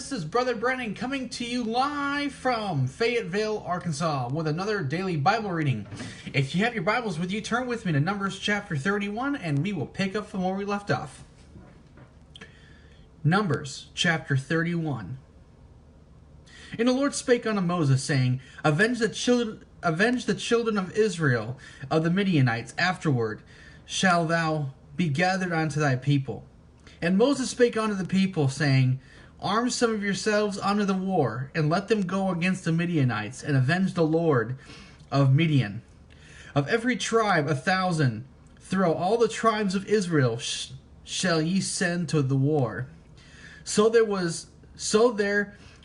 This is Brother Brennan coming to you live from Fayetteville, Arkansas with another daily Bible reading. If you have your Bibles with you, turn with me to Numbers chapter 31 and we will pick up from where we left off. Numbers chapter 31. And the Lord spake unto Moses, saying, Avenge the children of Israel of the Midianites. Afterward shall thou be gathered unto thy people. And Moses spake unto the people, saying, Arm some of yourselves unto the war, and let them go against the Midianites, and avenge the Lord of Midian. Of every tribe 1,000, throughout all the tribes of Israel, shall ye send to the war. So there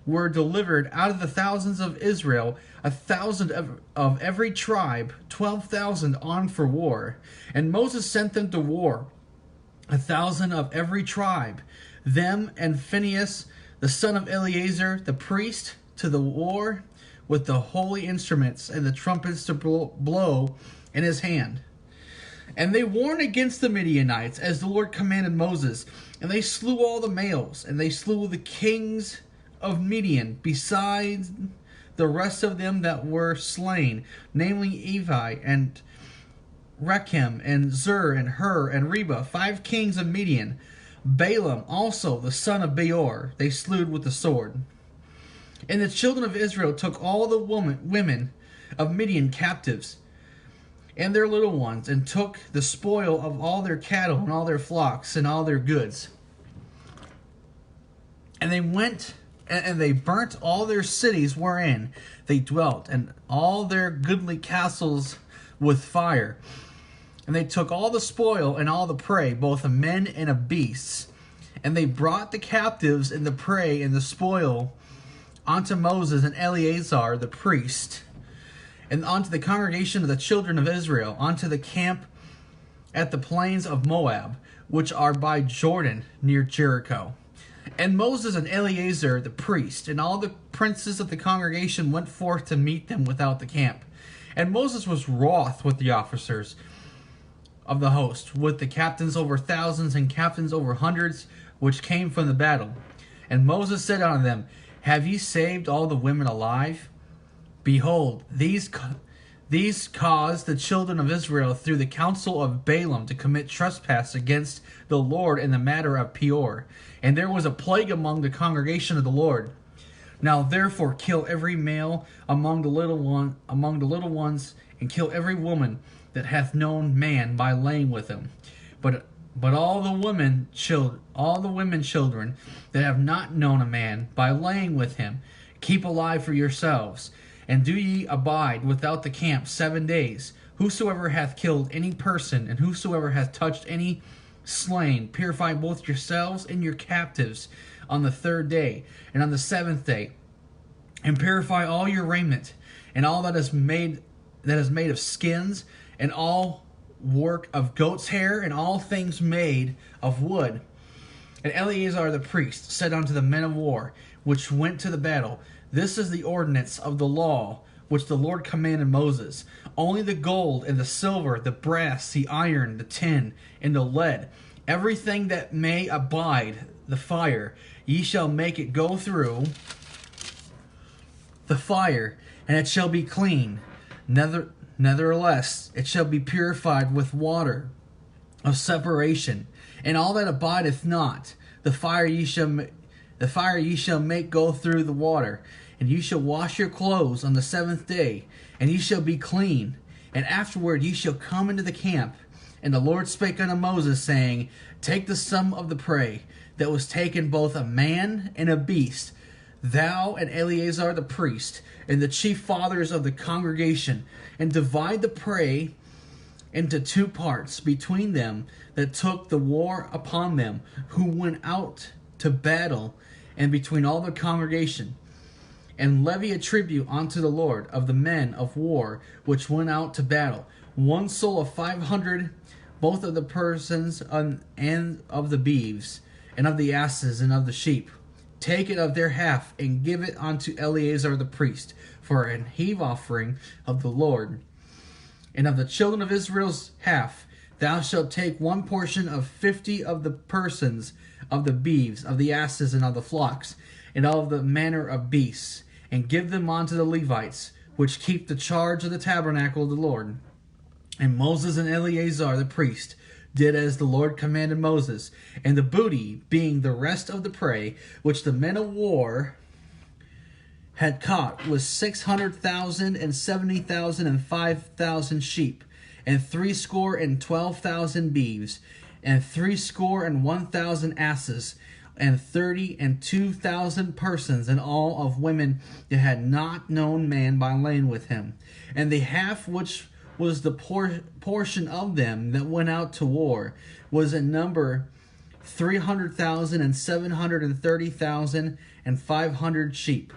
were delivered out of the thousands of Israel 1,000 of every tribe, 12,000 armed for war. And Moses sent them to war, 1,000 of every tribe, them and Phinehas, the son of Eleazar, the priest, to the war with the holy instruments and the trumpets to blow in his hand. And they warned against the Midianites, as the Lord commanded Moses. And they slew all the males, and they slew the kings of Midian, besides the rest of them that were slain, namely Evi, and Rechem, and Zur, and Hur, and Reba, 5 kings of Midian. Balaam also, the son of Beor, they slew with the sword. And the children of Israel took all the women of Midian captives, and their little ones, and took the spoil of all their cattle, and all their flocks, and all their goods. And they went, and they burnt all their cities wherein they dwelt, and all their goodly castles with fire. And they took all the spoil and all the prey, both of men and of beasts. And they brought the captives and the prey and the spoil unto Moses and Eleazar the priest, and unto the congregation of the children of Israel, unto the camp at the plains of Moab, which are by Jordan near Jericho. And Moses and Eleazar the priest, and all the princes of the congregation went forth to meet them without the camp. And Moses was wroth with the officers of the host, with the captains over thousands and captains over hundreds, which came from the battle. And Moses said unto them, Have ye saved all the women alive? Behold, these caused the children of Israel through the counsel of Balaam to commit trespass against the Lord in the matter of Peor. And there was a plague among the congregation of the Lord. Now therefore kill every male among the little ones, and kill every woman that hath known man by laying with him. But all the women children that have not known a man by laying with him, keep alive for yourselves. And do ye abide without the camp 7 days. Whosoever hath killed any person, and whosoever hath touched any slain, purify both yourselves and your captives on the 3rd day, and on the 7th day. And purify all your raiment, and all that is made of skins, and all work of goat's hair, and all things made of wood. And Eleazar the priest said unto the men of war, which went to the battle, This is the ordinance of the law, which the Lord commanded Moses. Only the gold, and the silver, the brass, the iron, the tin, and the lead, everything that may abide the fire, ye shall make it go through the fire, and it shall be clean. Nevertheless, it shall be purified with water of separation, and all that abideth not, the fire ye shall make go through the water. And ye shall wash your clothes on the 7th day, and ye shall be clean. And afterward ye shall come into the camp. And the Lord spake unto Moses, saying, Take the sum of the prey that was taken, both a man and a beast, thou and Eleazar the priest, and the chief fathers of the congregation, and divide the prey into 2 parts between them that took the war upon them, who went out to battle, and between all the congregation. And levy a tribute unto the Lord of the men of war which went out to battle, 1 soul of 500, both of the persons and of the beeves, and of the asses, and of the sheep. Take it of their half, and give it unto Eleazar the priest, for an heave offering of the Lord. And of the children of Israel's half, thou shalt take 1 portion of 50 of the persons, of the beeves, of the asses, and of the flocks. and all of the manner of beasts, and give them unto the Levites, which keep the charge of the tabernacle of the Lord. And Moses and Eleazar the priest did as the Lord commanded Moses. And the booty, being the rest of the prey, which the men of war had caught, was 600,000 and 70,000 and 5,000 sheep, and 612,000 beeves, and 61,000 asses, and 32,000 persons, and all of women that had not known man by laying with him. And the half which was the portion of them that went out to war was in number 300,000 and 730,000 and 500 sheep.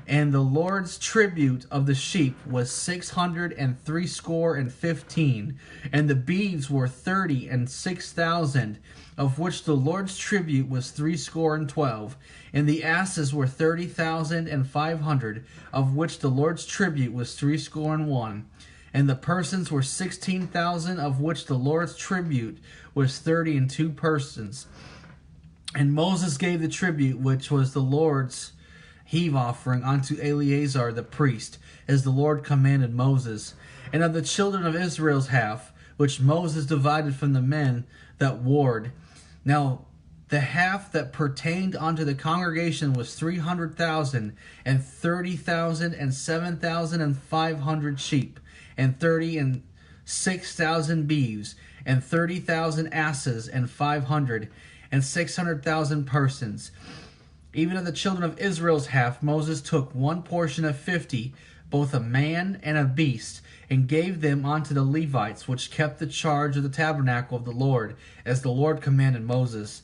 And the Lord's tribute of the sheep was 615, and the beeves were 36,000, of which the Lord's tribute was 312, and the asses were 30,500, of which the Lord's tribute was 301, and the persons were 16,000, of which the Lord's tribute was 32 persons. And Moses gave the tribute which was the Lord's heave offering unto Eleazar the priest, as the Lord commanded Moses. And of the children of Israel's half, which Moses divided from the men that warred. Now the half that pertained unto the congregation was 300,000, and 30,000, and 7,500 sheep, and 36,000 beeves, and 30,000 asses, and 500, and 600,000 persons. Even of the children of Israel's half, Moses took one portion of 50, both a man and a beast, and gave them unto the Levites, which kept the charge of the tabernacle of the Lord, as the Lord commanded Moses.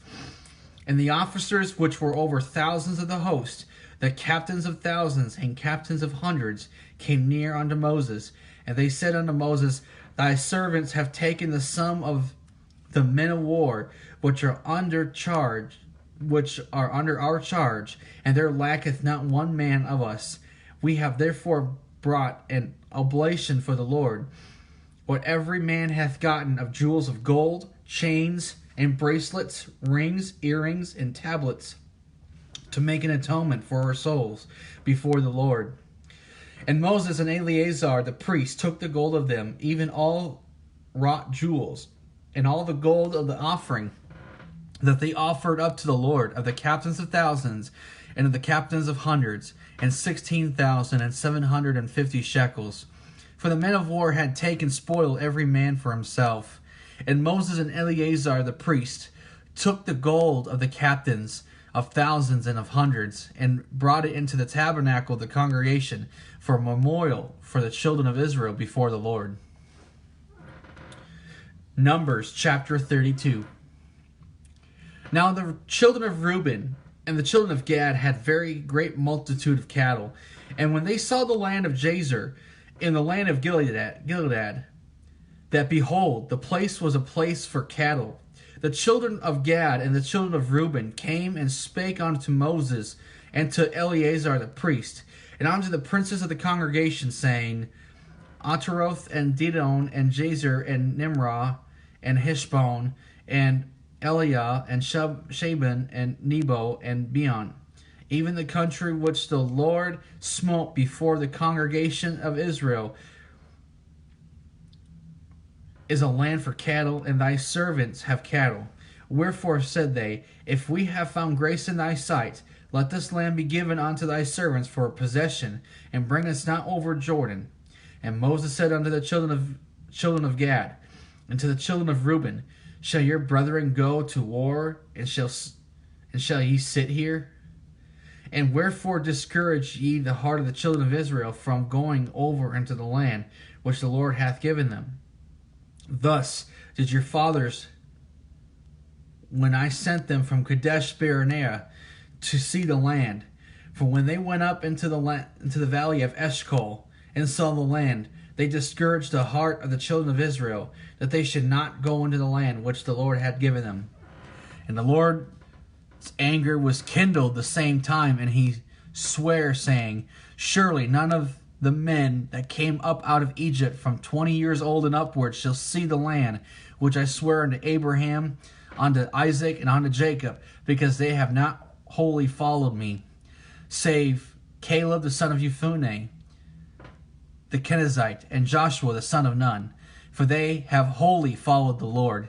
And the officers which were over thousands of the host, the captains of thousands and captains of hundreds, came near unto Moses. And they said unto Moses, Thy servants have taken the sum of the men of war, which are under our charge, and there lacketh not one man of us. We have therefore brought an oblation for the Lord, what every man hath gotten of jewels of gold, chains, and bracelets, rings, earrings, and tablets, to make an atonement for our souls before the Lord. And Moses and Eleazar the priest took the gold of them, even all wrought jewels, and all the gold of the offering that they offered up to the Lord, of the captains of thousands, and of the captains of hundreds, and 16,750 shekels. For the men of war had taken spoil every man for himself. And Moses and Eleazar the priest took the gold of the captains of thousands and of hundreds, and brought it into the tabernacle of the congregation for a memorial for the children of Israel before the Lord. Numbers chapter 32. Now the children of Reuben and the children of Gad had very great multitude of cattle. And when they saw the land of Jazer in the land of Gilead, that behold, the place was a place for cattle, the children of Gad and the children of Reuben came and spake unto Moses and to Eleazar the priest, and unto the princes of the congregation, saying, Ataroth and Didon and Jazer and Nimrah and Heshbon and Eliah and Shaban and Nebo and Beon, even the country which the Lord smote before the congregation of Israel, is a land for cattle, and thy servants have cattle. Wherefore said they, If we have found grace in thy sight, let this land be given unto thy servants for a possession, and bring us not over Jordan. And Moses said unto the children of Gad, and to the children of Reuben, Shall your brethren go to war, and shall ye sit here? And wherefore discourage ye the heart of the children of Israel from going over into the land which the Lord hath given them? Thus did your fathers, when I sent them from Kadesh Barnea to see the land. For when they went up into the valley of Eshcol and saw the land, they discouraged the heart of the children of Israel, that they should not go into the land which the Lord had given them. And the Lord's anger was kindled the same time, and he sware, saying, Surely none of the men that came up out of Egypt from 20 years old and upward shall see the land which I swear unto Abraham, unto Isaac, and unto Jacob, because they have not wholly followed me, save Caleb the son of Jephunneh, the Kenizzite, and Joshua the son of Nun, for they have wholly followed the Lord.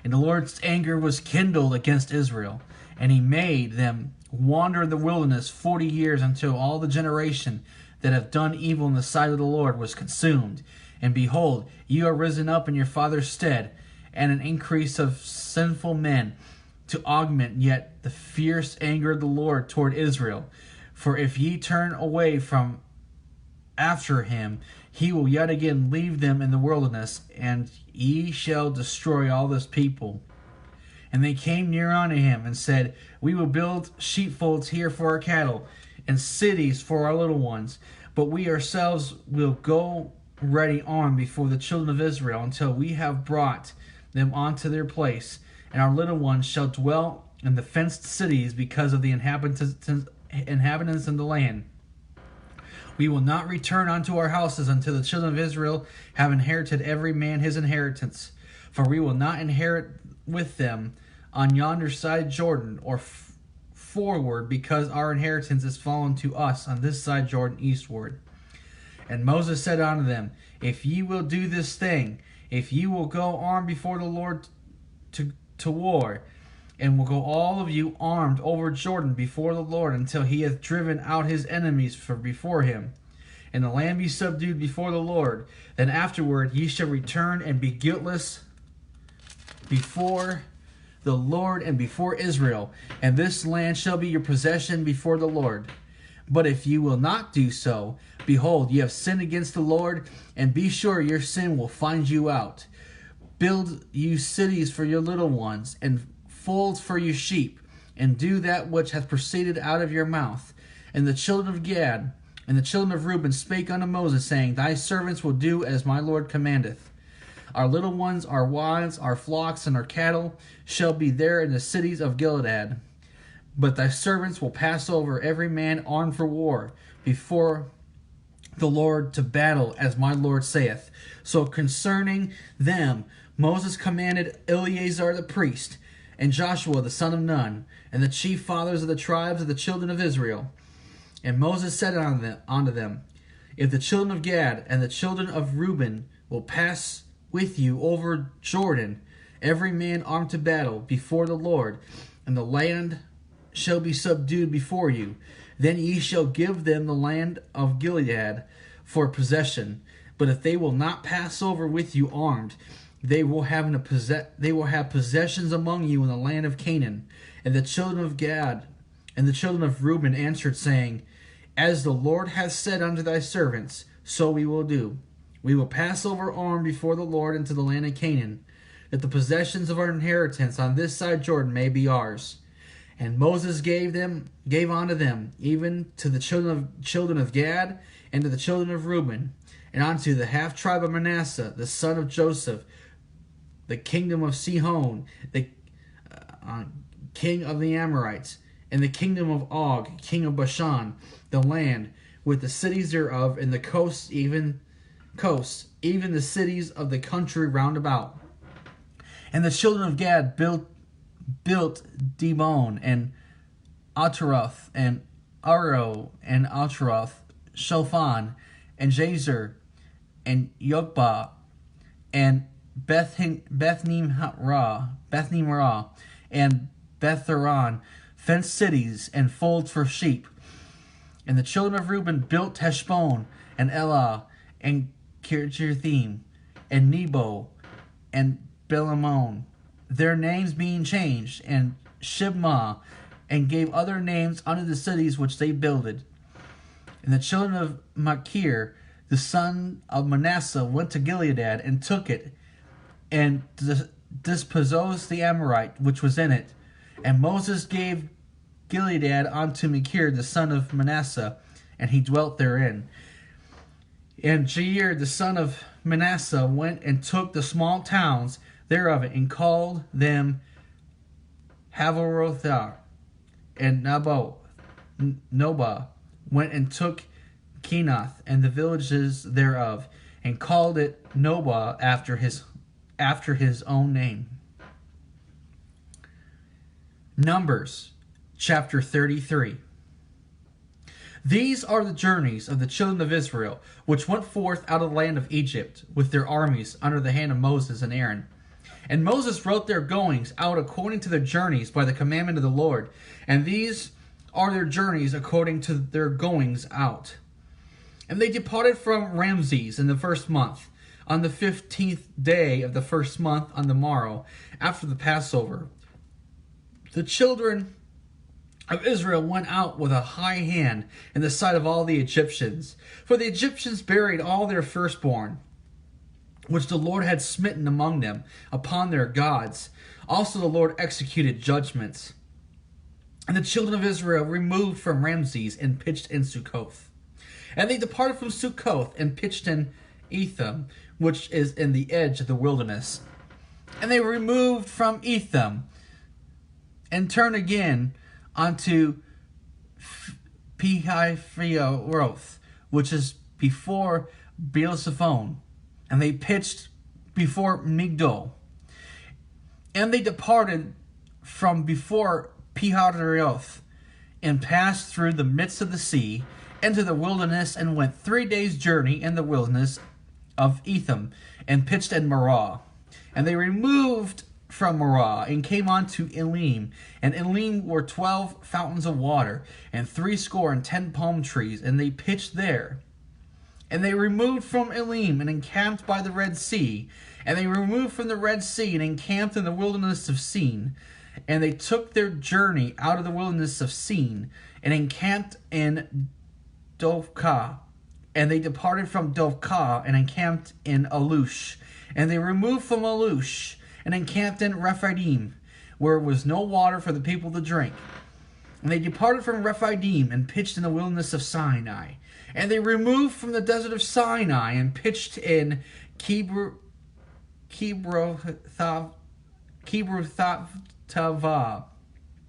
And the Lord's anger was kindled against Israel, and he made them wander in the wilderness 40 years, until all the generation that have done evil in the sight of the Lord was consumed. And behold, you are risen up in your father's stead, and an increase of sinful men, to augment yet the fierce anger of the Lord toward Israel. For if ye turn away from after him, he will yet again leave them in the wilderness, and ye shall destroy all this people. And they came near unto him, and said, We will build sheepfolds here for our cattle, and cities for our little ones. But we ourselves will go ready armed before the children of Israel, until we have brought them unto their place. And our little ones shall dwell in the fenced cities, because of the inhabitants in the land. We will not return unto our houses until the children of Israel have inherited every man his inheritance. For we will not inherit with them on yonder side Jordan, or forward, because our inheritance is fallen to us on this side Jordan eastward. And Moses said unto them, If ye will do this thing, if ye will go armed before the Lord to war, and will go all of you armed over Jordan before the Lord, until he hath driven out his enemies from before him, and the land be subdued before the Lord, then afterward ye shall return and be guiltless before the Lord and before Israel, and this land shall be your possession before the Lord. But if you will not do so, behold, ye have sinned against the Lord, and be sure your sin will find you out. Build you cities for your little ones, and folds for your sheep, and do that which hath proceeded out of your mouth. And the children of Gad and the children of Reuben spake unto Moses, saying, Thy servants will do as my Lord commandeth. Our little ones, our wives, our flocks, and our cattle shall be there in the cities of Gilead. But thy servants will pass over, every man armed for war, before the Lord to battle, as my Lord saith. So concerning them Moses commanded Eleazar the priest, and Joshua the son of Nun, and the chief fathers of the tribes of the children of Israel. And Moses said unto them, If the children of Gad and the children of Reuben will pass with you over Jordan, every man armed to battle, before the Lord, and the land shall be subdued before you, then ye shall give them the land of Gilead for possession. But if they will not pass over with you armed, they will have possessions among you in the land of Canaan. And the children of Gad and the children of Reuben answered, saying, As the Lord hath said unto thy servants, so we will do. We will pass over armed before the Lord into the land of Canaan, that the possessions of our inheritance on this side Jordan may be ours. And Moses gave unto them, even to the children of Gad, and to the children of Reuben, and unto the half tribe of Manasseh, the son of Joseph, the kingdom of Sihon, the king of the Amorites, and the kingdom of Og, king of Bashan, the land with the cities thereof, and the coasts, even the cities of the country round about. And the children of Gad built Dibon, and Ataroth, and Aro, and Ataroth, Shofan, and Jazer, and Yokba, and Bethnimrah, and Betharan, fenced cities, and folds for sheep. And the children of Reuben built Heshbon, and Elah, and Kirjathim, and Nebo, and Belamon, their names being changed, and Shibmah, and gave other names unto the cities which they builded. And the children of Machir, the son of Manasseh, went to Gilead, and took it, and dispossessed the Amorite which was in it. And Moses gave Gilead unto Machir, the son of Manasseh, and he dwelt therein. And Jair, the son of Manasseh, went and took the small towns thereof, and called them Havothar. And Nobah went and took Kenath and the villages thereof, and called it Nobah after his own name. Numbers chapter 33. These are the journeys of the children of Israel, which went forth out of the land of Egypt, with their armies under the hand of Moses and Aaron. And Moses wrote their goings out according to their journeys by the commandment of the Lord. And these are their journeys according to their goings out. And they departed from Ramses in the first month, on the 15th day of the first month, on the morrow, after the Passover. The children of Israel went out with a high hand in the sight of all the Egyptians. For the Egyptians buried all their firstborn, which the Lord had smitten among them, upon their gods. Also the Lord executed judgments. And the children of Israel removed from Ramses and pitched in Succoth. And they departed from Succoth and pitched in Etham, which is in the edge of the wilderness. And they removed from Etham and turned again unto Pihahirotth, which is before Beelzephon, and they pitched before Migdol. And they departed from before Pihahirotth, and passed through the midst of the sea into the wilderness, and went 3 days' journey in the wilderness of Etham, and pitched in Marah. And they removed from Marah, and came on to Elim. And Elim were 12 fountains of water, and 70 palm trees, and they pitched there. And they removed from Elim, and encamped by the Red Sea. And they removed from the Red Sea, and encamped in the wilderness of Sin. And they took their journey out of the wilderness of Sin, and encamped in Dovkah. And they departed from Dovkah, and encamped in Alush. And they removed from Alush, and encamped in Rephidim, where was no water for the people to drink. And they departed from Rephidim, and pitched in the wilderness of Sinai. And they removed from the desert of Sinai, and pitched in Kibroth-Tava.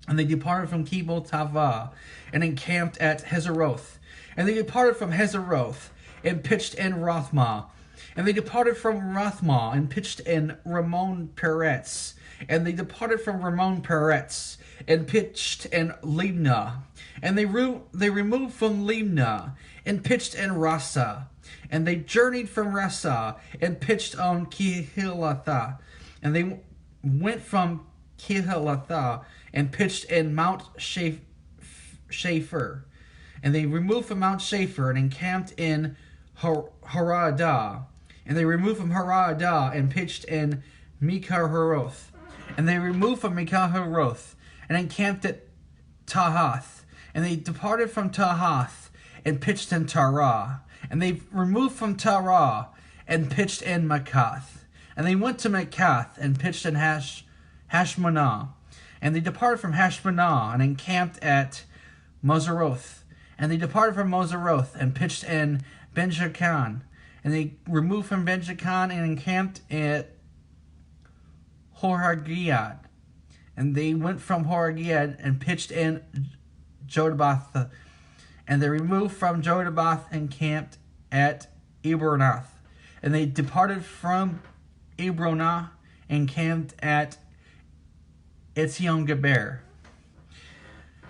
And they departed from Kibroth-Tava, and encamped at Hazeroth. And they departed from Hazeroth, and pitched in Rathmah. And they departed from Rathmah, and pitched in Ramon Peretz. And they departed from Ramon Peretz, and pitched in Libnah. And they removed from Libnah, and pitched in Rasa. And they journeyed from Rasa, and pitched on Kehilatha. And they went from Kehilatha, and pitched in Mount Shapher. And they removed from Mount Shapher, and encamped in Haradah. And they removed from Haradah, and pitched in Mikaharoth. And they removed from Mikaharoth, and encamped at Tahath. And they departed from Tahath, and pitched in Tarah. And they removed from Tarah, and pitched in Makath. And they went to Makath, and pitched in Hashmanah. And they departed from Hashmanah, and encamped at Moseroth. And they departed from Moseroth, and pitched in Benjakan. And they removed from Benjakan, and encamped at Horhagiad. And they went from Horhagiad, and pitched in Jodabath. And they removed from Jodabath, and camped at Ebronath. And they departed from Ebronah, and camped at Etzion-Geber.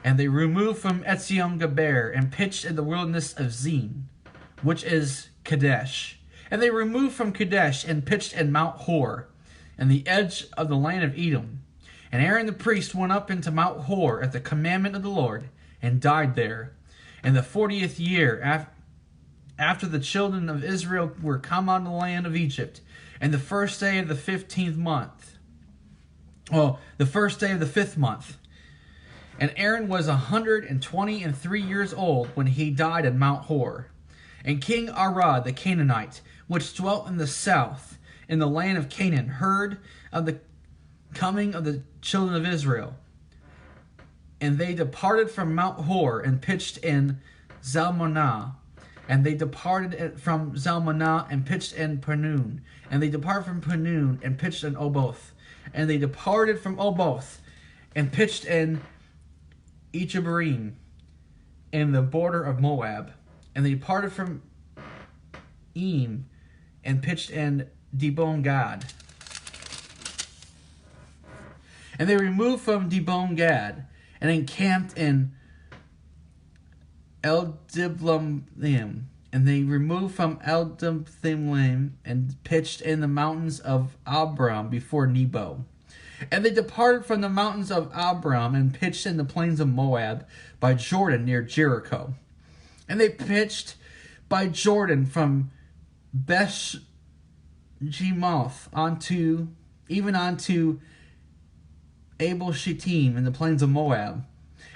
And they removed from Etzion-Geber, and pitched in the wilderness of Zin, which is Kadesh. And they removed from Kadesh, and pitched in Mount Hor, in the edge of the land of Edom. And Aaron the priest went up into Mount Hor at the commandment of the Lord, and died there. In the 40th year after the children of Israel were come out of the land of Egypt, and the first day of the 15th month. The first day of the 5th month. And Aaron was 123 years old when he died at Mount Hor. And King Arad the Canaanite, which dwelt in the south, in the land of Canaan, heard of the coming of the children of Israel. And they departed from Mount Hor, and pitched in Zalmunna. And they departed from Zalmunna, and pitched in Panun. And they departed from Panun, and pitched in Oboth. And they departed from Oboth, and pitched in Echabarim, in the border of Moab. And they departed from Eam, and pitched in Dibon-Gad. And they removed from Dibon-Gad, and encamped in Eldiblaim. And they removed from Eldiblaim and pitched in the mountains of Abram before Nebo. And they departed from the mountains of Abram and pitched in the plains of Moab by Jordan near Jericho. And they pitched by Jordan from Beth-Jimoth onto Abel Shittim in the plains of Moab.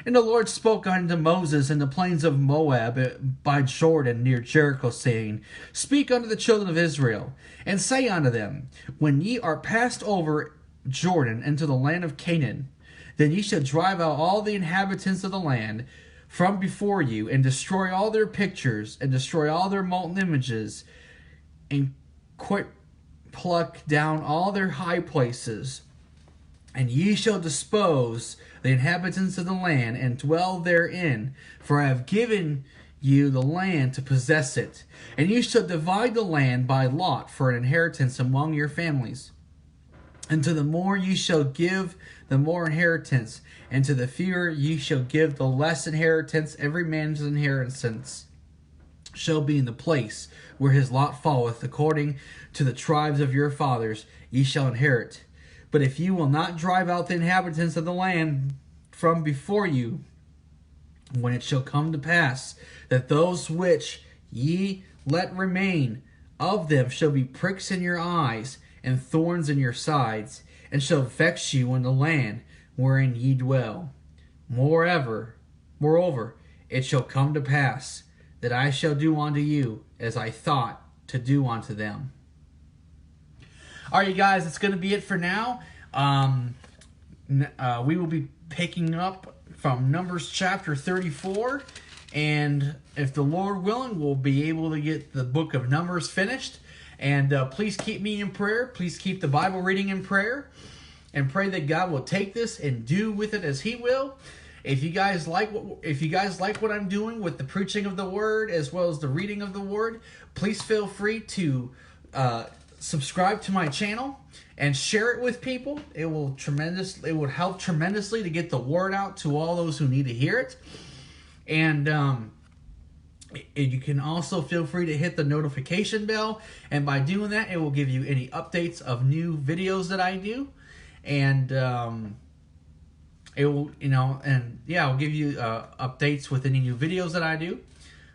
And the Lord spoke unto Moses in the plains of Moab by Jordan near Jericho, saying, Speak unto the children of Israel, and say unto them, When ye are passed over Jordan into the land of Canaan, then ye shall drive out all the inhabitants of the land from before you, and destroy all their pictures, and destroy all their molten images, and pluck down all their high places. And ye shall dispose the inhabitants of the land, and dwell therein, for I have given you the land to possess it. And ye shall divide the land by lot for an inheritance among your families. And to the more ye shall give, the more inheritance, and to the fewer ye shall give, the less inheritance. Every man's inheritance shall be in the place where his lot falleth, according to the tribes of your fathers ye shall inherit. But if you will not drive out the inhabitants of the land from before you, when it shall come to pass that those which ye let remain of them shall be pricks in your eyes and thorns in your sides, and shall vex you in the land wherein ye dwell. Moreover, it shall come to pass that I shall do unto you as I thought to do unto them. Alright, you guys, that's going to be it for now. We will be picking up from Numbers chapter 34. And if the Lord willing, we'll be able to get the book of Numbers finished. And please keep me in prayer. Please keep the Bible reading in prayer. And pray that God will take this and do with it as He will. If you guys like what I'm doing with the preaching of the Word as well as the reading of the Word, please feel free to subscribe to my channel and share it with people. It would help tremendously to get the word out to all those who need to hear it. And you can also feel free to hit the notification bell, and by doing that, it will give you any updates of new videos that I do. And it will, I'll give you updates with any new videos that I do.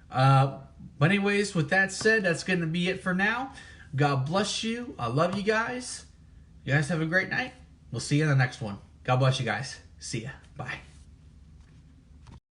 But anyways, with that said, that's going to be it for now. God bless you. I love you guys. You guys have a great night. We'll see you in the next one. God bless you guys. See ya. Bye.